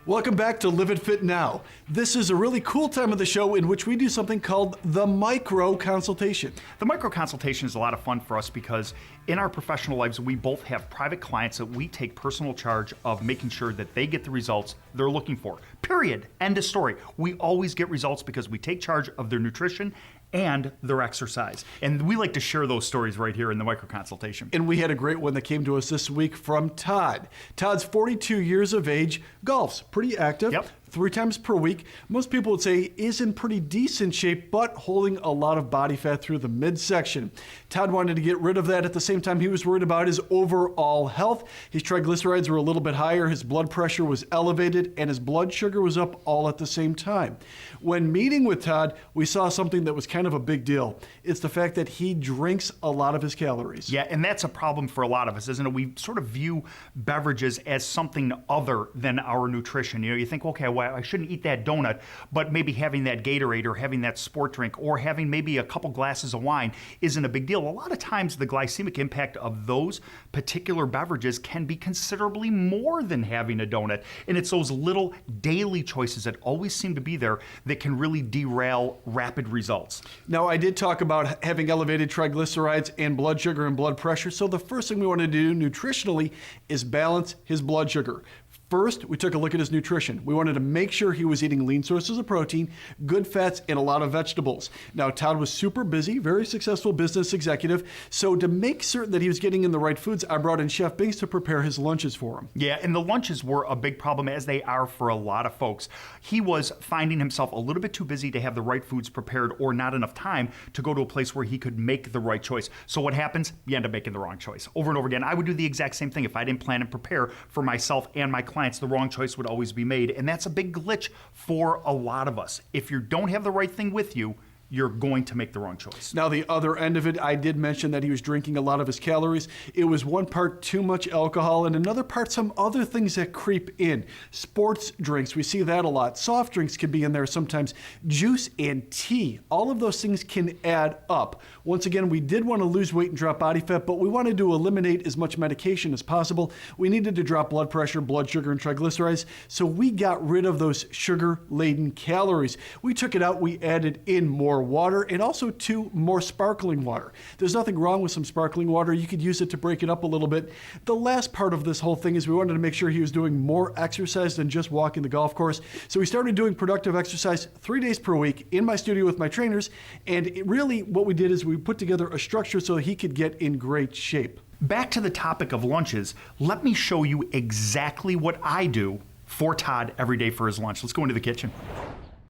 Welcome back to Live It Fit Now. This is a really cool time of the show in which we do something called the micro consultation. The micro consultation is a lot of fun for us because in our professional lives, we both have private clients that we take personal charge of making sure that they get the results they're looking for. Period. End of story. We always get results because we take charge of their nutrition and their exercise. And we like to share those stories right here in the micro consultation. And we had a great one that came to us this week from Todd. Todd's 42 years of age, golfs, pretty active. Yep. 3 times per week. Most people would say is in pretty decent shape, but holding a lot of body fat through the midsection. Todd wanted to get rid of that. At the same time, he was worried about his overall health. His triglycerides were a little bit higher, his blood pressure was elevated, and his blood sugar was up all at the same time. When meeting with Todd, we saw something that was kind of a big deal. It's the fact that he drinks a lot of his calories. Yeah, and that's a problem for a lot of us, isn't it? We sort of view beverages as something other than our nutrition. You know, you think, okay, well, I shouldn't eat that donut, but maybe having that Gatorade or having that sport drink or having maybe a couple glasses of wine isn't a big deal. A lot of times the glycemic impact of those particular beverages can be considerably more than having a donut. And it's those little daily choices that always seem to be there that can really derail rapid results. Now, I did talk about having elevated triglycerides and blood sugar and blood pressure. So the first thing we want to do nutritionally is balance his blood sugar. First, we took a look at his nutrition. We wanted to make sure he was eating lean sources of protein, good fats, and a lot of vegetables. Now, Todd was super busy, very successful business executive. So to make certain that he was getting in the right foods, I brought in Chef Binks to prepare his lunches for him. Yeah, and the lunches were a big problem, as they are for a lot of folks. He was finding himself a little bit too busy to have the right foods prepared or not enough time to go to a place where he could make the right choice. So what happens? You end up making the wrong choice. Over and over again, I would do the exact same thing if I didn't plan and prepare for myself and my clients. The wrong choice would always be made, and that's a big glitch for a lot of us. If you don't have the right thing with you, you're going to make the wrong choice. Now, the other end of it, I did mention that he was drinking a lot of his calories. It was one part too much alcohol and another part some other things that creep in. Sports drinks, we see that a lot. Soft drinks can be in there sometimes. Juice and tea, all of those things can add up. Once again, we did want to lose weight and drop body fat, but we wanted to eliminate as much medication as possible. We needed to drop blood pressure, blood sugar, and triglycerides, so we got rid of those sugar-laden calories. We took it out, we added in more water and also more sparkling water. There's nothing wrong with some sparkling water. You could use it to break it up a little bit. The last part of this whole thing is we wanted to make sure he was doing more exercise than just walking the golf course. So we started doing productive exercise 3 days per week in my studio with my trainers. And really what we did is we put together a structure so he could get in great shape. Back to the topic of lunches, let me show you exactly what I do for Todd every day for his lunch. Let's go into the kitchen.